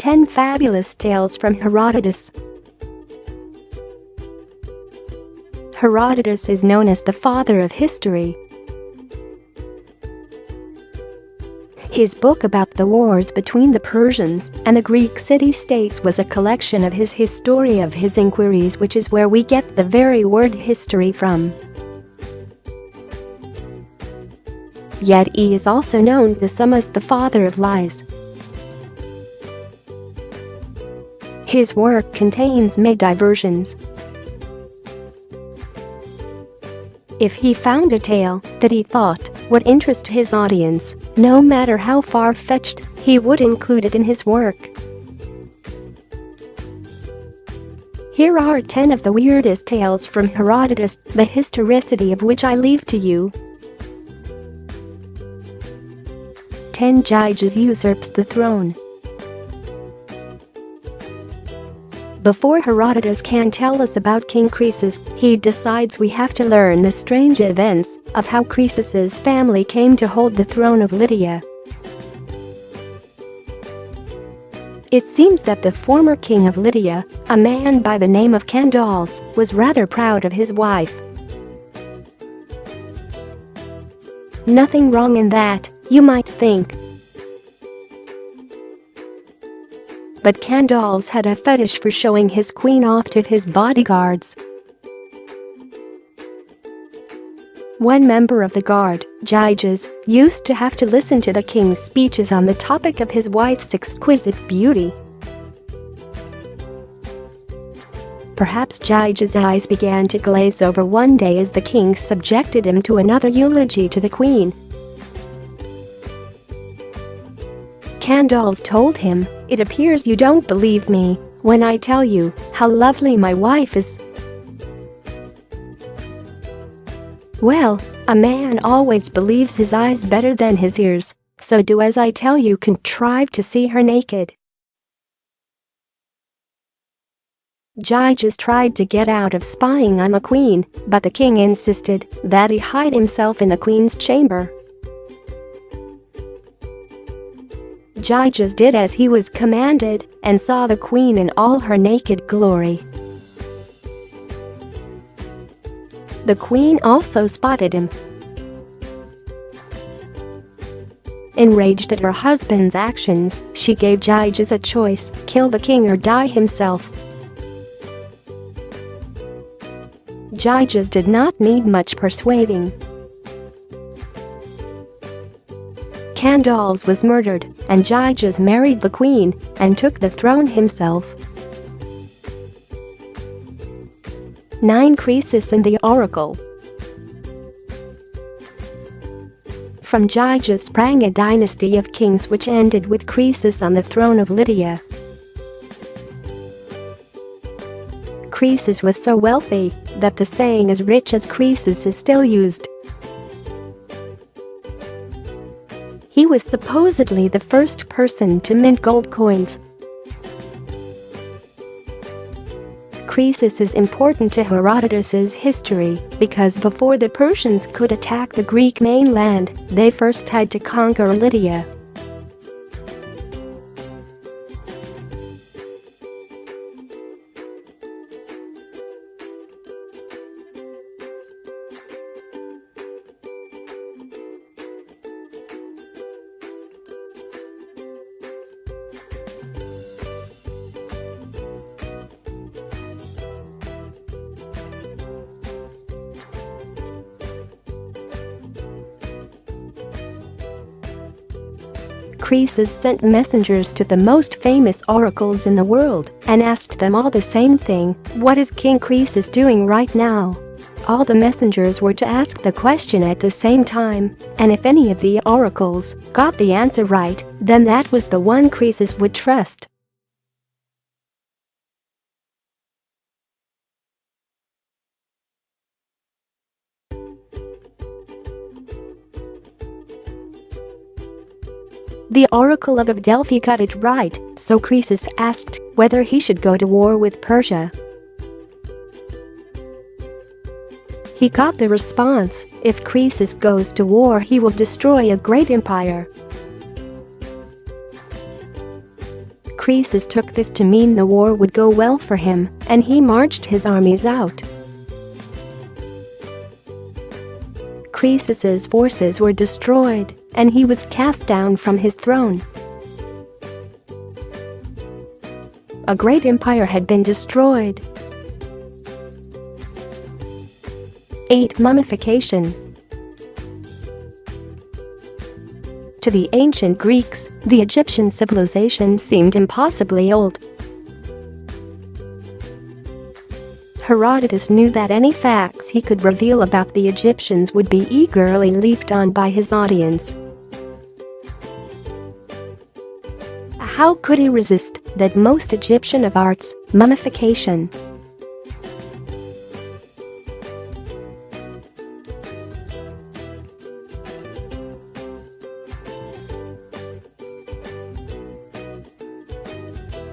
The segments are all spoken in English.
10 Fabulous Tales from Herodotus. Herodotus is known as the father of history. His book about the wars between the Persians and the Greek city-states was a collection of his history of his inquiries, which is where we get the very word history from. Yet he is also known to some as the father of lies. His work contains many diversions. If he found a tale that he thought would interest his audience, no matter how far-fetched, he would include it in his work. Here are 10 of the weirdest tales from Herodotus, the historicity of which I leave to you. 10 Darius usurps the throne. Before Herodotus can tell us about King Croesus, he decides we have to learn the strange events of how Croesus's family came to hold the throne of Lydia. It seems that the former king of Lydia, a man by the name of Candace, was rather proud of his wife. Nothing wrong in that, you might think. But Candace had a fetish for showing his queen off to his bodyguards. One member of the guard, Darius, used to have to listen to the king's speeches on the topic of his wife's exquisite beauty. Perhaps Darius' eyes began to glaze over one day as the king subjected him to another eulogy to the queen. Candace told him, "It appears you don't believe me when I tell you how lovely my wife is." Well, a man always believes his eyes better than his ears, so do as I tell you. Contrive to see her naked. Darius tried to get out of spying on the queen, but the king insisted that he hide himself in the queen's chamber. Darius did as he was commanded and saw the queen in all her naked glory. The queen also spotted him. Enraged at her husband's actions, she gave Darius a choice: kill the king or die himself. Darius did not need much persuading. Candace was murdered, and Darius married the queen and took the throne himself. 9 Croesus and the Oracle. From Darius sprang a dynasty of kings which ended with Croesus on the throne of Lydia. Croesus was so wealthy that the saying "as rich as Croesus" is still used. He was supposedly the first person to mint gold coins. Croesus is important to Herodotus's history because before the Persians could attack the Greek mainland, they first had to conquer Lydia. Croesus sent messengers to the most famous oracles in the world and asked them all the same thing: what is King Croesus doing right now? All the messengers were to ask the question at the same time, and if any of the oracles got the answer right, then that was the one Croesus would trust. The oracle of Delphi got it right, so Croesus asked whether he should go to war with Persia. He got the response: if Croesus goes to war, he will destroy a great empire. Croesus took this to mean the war would go well for him, and he marched his armies out. Croesus's forces were destroyed, and he was cast down from his throne. A great empire had been destroyed. 8. Mummification. To the ancient Greeks, the Egyptian civilization seemed impossibly old. Herodotus knew that any facts he could reveal about the Egyptians would be eagerly leaped on by his audience. How could he resist that most Egyptian of arts, mummification?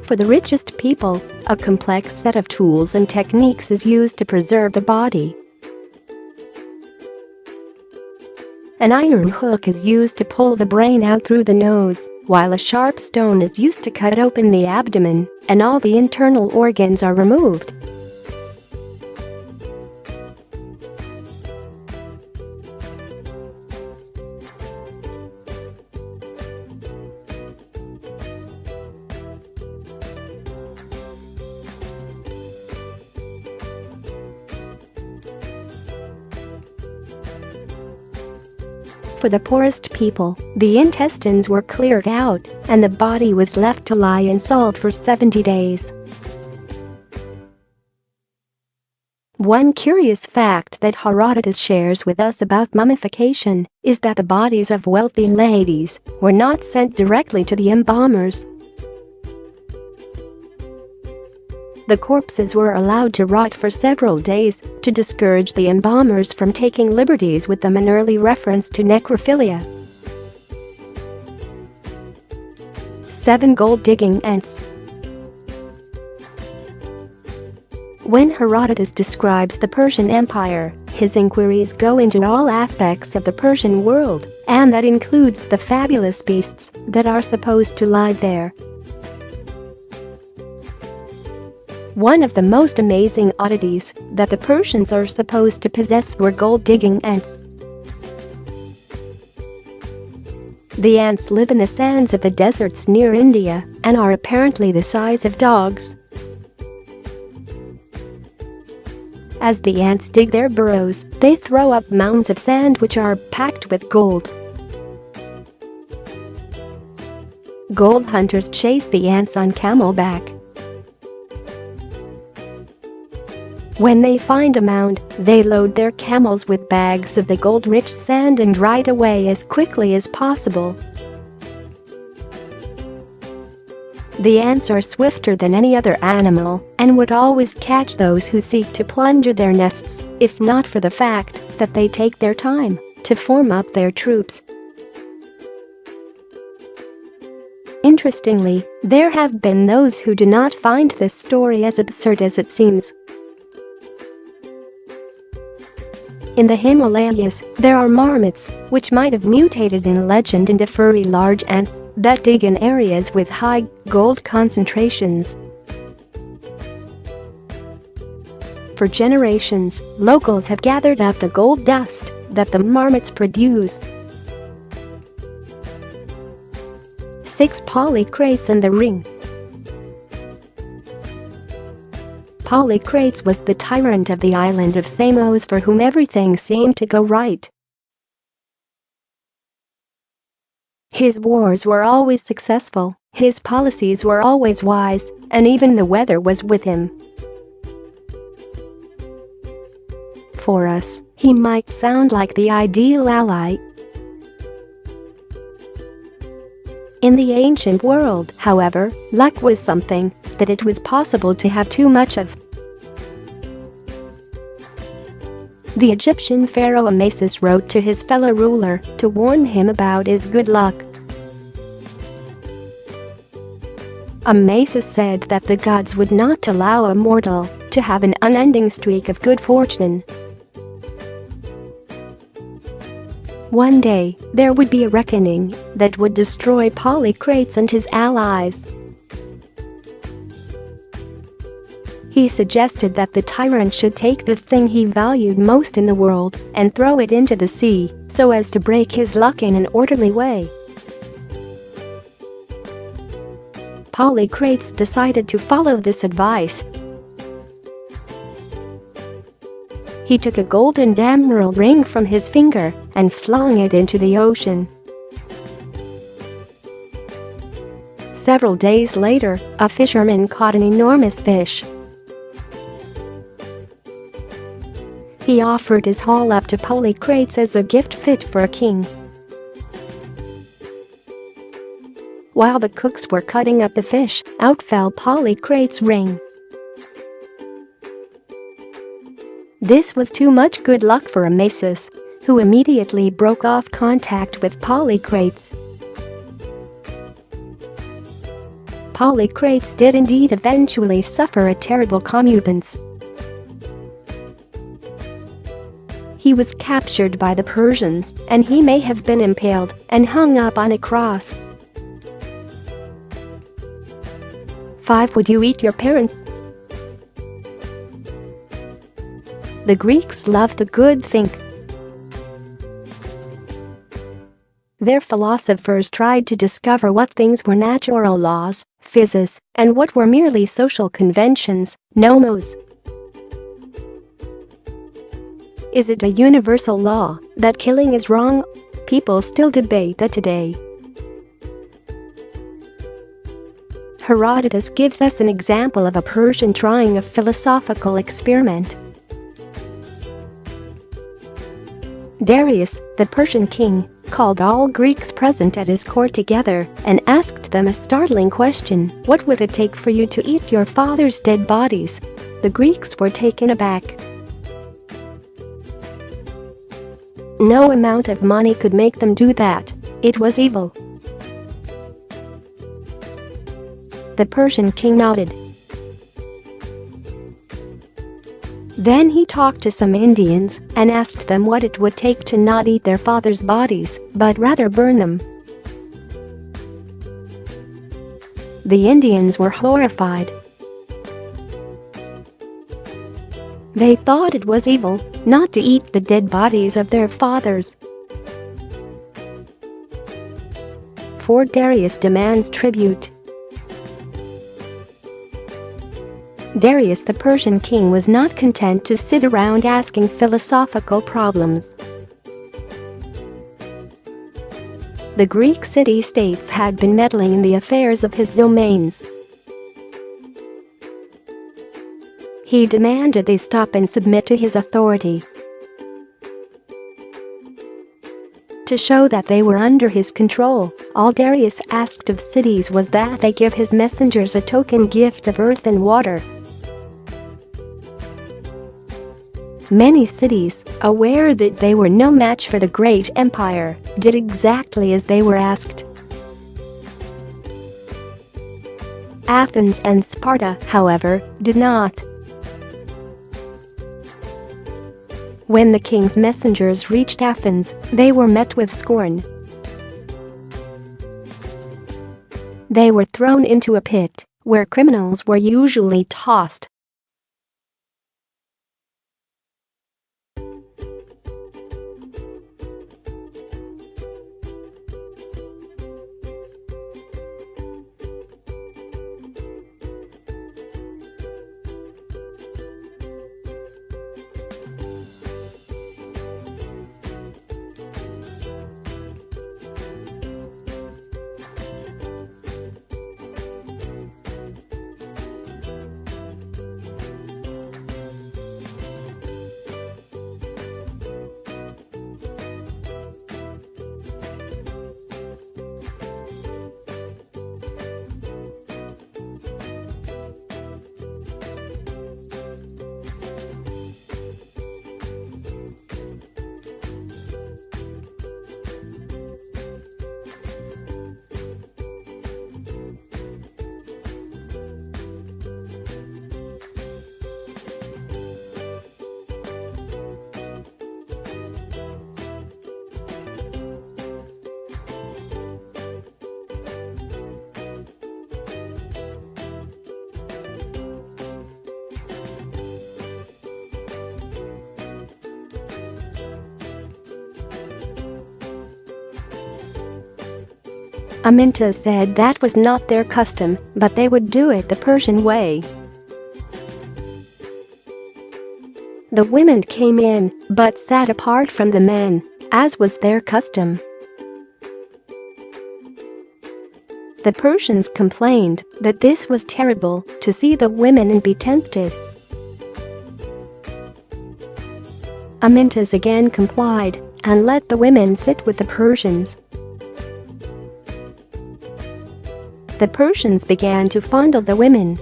For the richest people, a complex set of tools and techniques is used to preserve the body. An iron hook is used to pull the brain out through the nose, while a sharp stone is used to cut open the abdomen, and all the internal organs are removed. For the poorest people, the intestines were cleared out, and the body was left to lie in salt for 70 days. One curious fact that Herodotus shares with us about mummification is that the bodies of wealthy ladies were not sent directly to the embalmers. The corpses were allowed to rot for several days to discourage the embalmers from taking liberties with them, an early reference to necrophilia. 7. Gold-digging ants. When Herodotus describes the Persian Empire, his inquiries go into all aspects of the Persian world, and that includes the fabulous beasts that are supposed to lie there. One of the most amazing oddities that the Persians are supposed to possess were gold-digging ants. The ants live in the sands of the deserts near India and are apparently the size of dogs. As the ants dig their burrows, they throw up mounds of sand which are packed with gold. Gold hunters chase the ants on camelback. When they find a mound, they load their camels with bags of the gold-rich sand and ride away as quickly as possible. The ants are swifter than any other animal and would always catch those who seek to plunder their nests, if not for the fact that they take their time to form up their troops. Interestingly, there have been those who do not find this story as absurd as it seems. In the Himalayas, there are marmots, which might have mutated in legend into furry large ants that dig in areas with high gold concentrations. For generations, locals have gathered up the gold dust that the marmots produce. 6. Polycrates and the ring. Polycrates was the tyrant of the island of Samos for whom everything seemed to go right. His wars were always successful, his policies were always wise, and even the weather was with him. For us, he might sound like the ideal ally. In the ancient world, however, luck was something that it was possible to have too much of. The Egyptian pharaoh Amasis wrote to his fellow ruler to warn him about his good luck. Amasis said that the gods would not allow a mortal to have an unending streak of good fortune. One day, there would be a reckoning that would destroy Polycrates and his allies. He suggested that the tyrant should take the thing he valued most in the world and throw it into the sea so as to break his luck in an orderly way. Polycrates decided to follow this advice. He took a gold and emerald ring from his finger and flung it into the ocean. Several days later, a fisherman caught an enormous fish. He offered his haul up to Polycrates as a gift fit for a king. While the cooks were cutting up the fish, out fell Polycrates' ring. This was too much good luck for Amasis, who immediately broke off contact with Polycrates. Polycrates did indeed eventually suffer a terrible comeuppance. He was captured by the Persians, and he may have been impaled and hung up on a cross. 5. Would you eat your parents? The Greeks loved a good think. Their philosophers tried to discover what things were natural laws, physis, and what were merely social conventions, nomos. Is it a universal law that killing is wrong? People still debate that today. Herodotus gives us an example of a Persian trying a philosophical experiment. Darius, the Persian king, called all Greeks present at his court together and asked them a startling question: what would it take for you to eat your father's dead bodies? The Greeks were taken aback. No amount of money could make them do that. It was evil. The Persian king nodded. Then he talked to some Indians and asked them what it would take to not eat their father's bodies, but rather burn them. The Indians were horrified. They thought it was evil not to eat the dead bodies of their fathers. For Darius demands tribute. Darius the Persian king was not content to sit around asking philosophical problems. The Greek city-states had been meddling in the affairs of his domains. He demanded they stop and submit to his authority. To show that they were under his control, all Darius asked of cities was that they give his messengers a token gift of earth and water. Many cities, aware that they were no match for the great empire, did exactly as they were asked. Athens and Sparta, however, did not. When the king's messengers reached Athens, they were met with scorn. They were thrown into a pit, where criminals were usually tossed. Aminta said that was not their custom, but they would do it the Persian way. The women came in, but sat apart from the men, as was their custom. The Persians complained that this was terrible to see the women and be tempted. Amintas again complied and let the women sit with the Persians. The Persians began to fondle the women.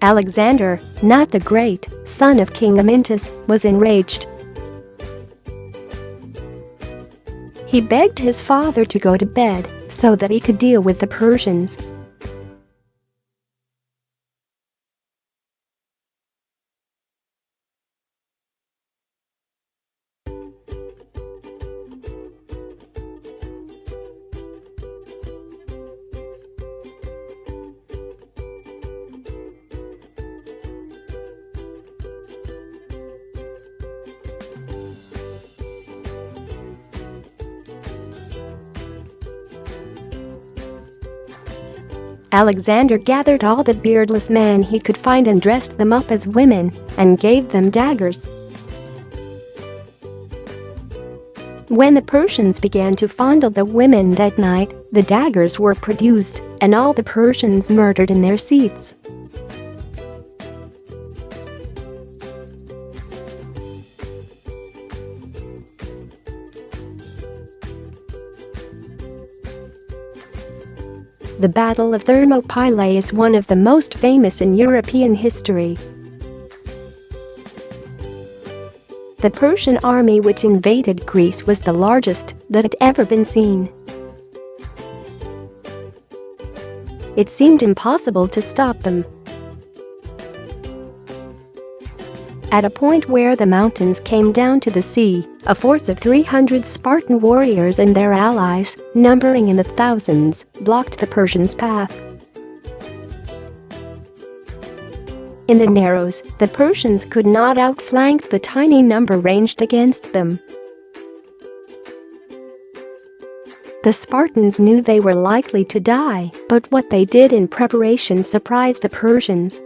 Alexander, not the Great, son of King Amintas, was enraged. He begged his father to go to bed so that he could deal with the Persians. Alexander gathered all the beardless men he could find and dressed them up as women and gave them daggers. When the Persians began to fondle the women that night, the daggers were produced and all the Persians murdered in their seats. The Battle of Thermopylae is one of the most famous in European history. The Persian army which invaded Greece was the largest that had ever been seen. It seemed impossible to stop them. At a point where the mountains came down to the sea, a force of 300 Spartan warriors and their allies, numbering in the thousands, blocked the Persians' path. In the narrows, the Persians could not outflank the tiny number ranged against them. The Spartans knew they were likely to die, but what they did in preparation surprised the Persians.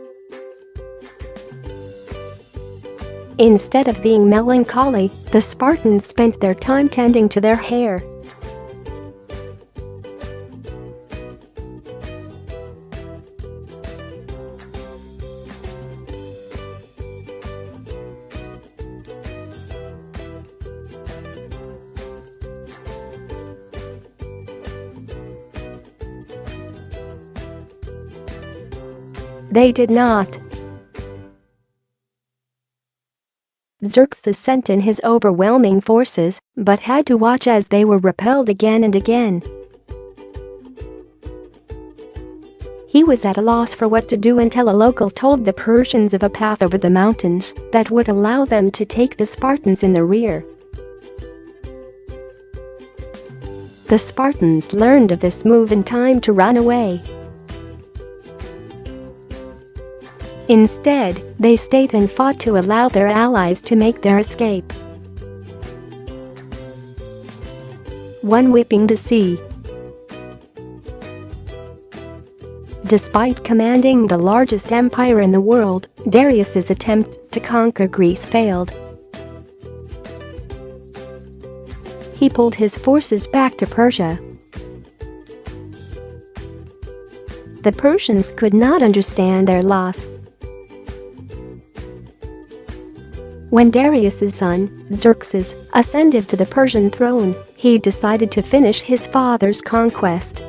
Instead of being melancholy, the Spartans spent their time tending to their hair. They did not. Xerxes sent in his overwhelming forces, but had to watch as they were repelled again and again. He was at a loss for what to do until a local told the Persians of a path over the mountains that would allow them to take the Spartans in the rear. The Spartans learned of this move in time to run away. Instead, they stayed and fought to allow their allies to make their escape. One whipping the sea. Despite commanding the largest empire in the world, Darius's attempt to conquer Greece failed. He pulled his forces back to Persia. The Persians could not understand their loss. When Darius's son, Xerxes, ascended to the Persian throne, he decided to finish his father's conquest.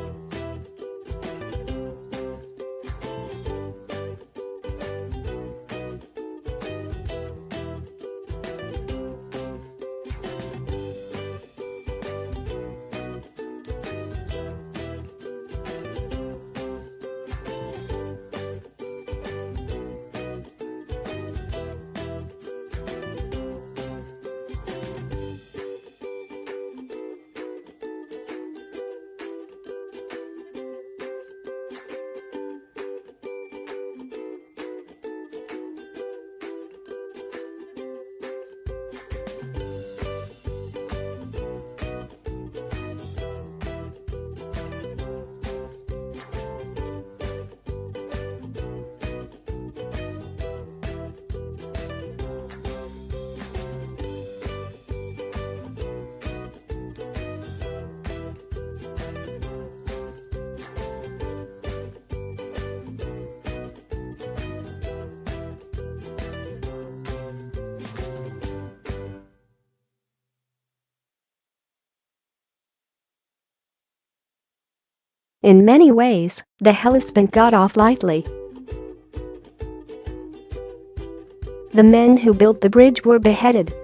In many ways, the Hellespont got off lightly. The men who built the bridge were beheaded.